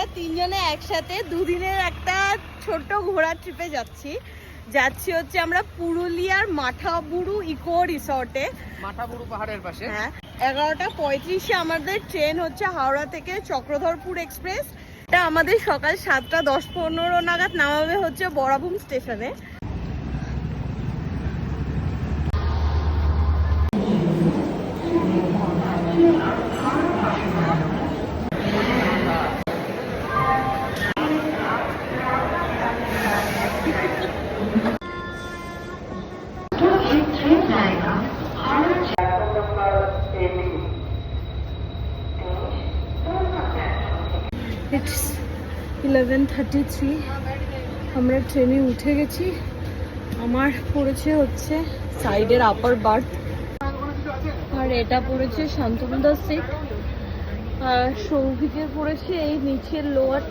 আমরা তিনজনে একসাথে দুদিনের একটা ছোট্ট ঘোড়ার ট্রিপে যাচ্ছি হচ্ছে আমরা পুরুলিয়ার মাঠাবুরু ইকো রিসর্টে, মাঠাবুরু পাহাড়ের পাশে। হ্যাঁ, 11টা 35-এ আমাদের ট্রেন হচ্ছে হাওড়া থেকে চক্রধরপুর এক্সপ্রেস। এটা আমাদের সকাল 7টা 10-15 নাগাদ নামাবে হচ্ছে বরাভূম স্টেশনে। It's 11:33, আমরা ট্রেনে উঠে গেছি। আমার পড়েছে হচ্ছে সাইডের আপার বার্থ, আর এটা পড়েছে শান্তনুদার সিট, আর সৌভিকের পড়েছে এই নিচের লোয়ার।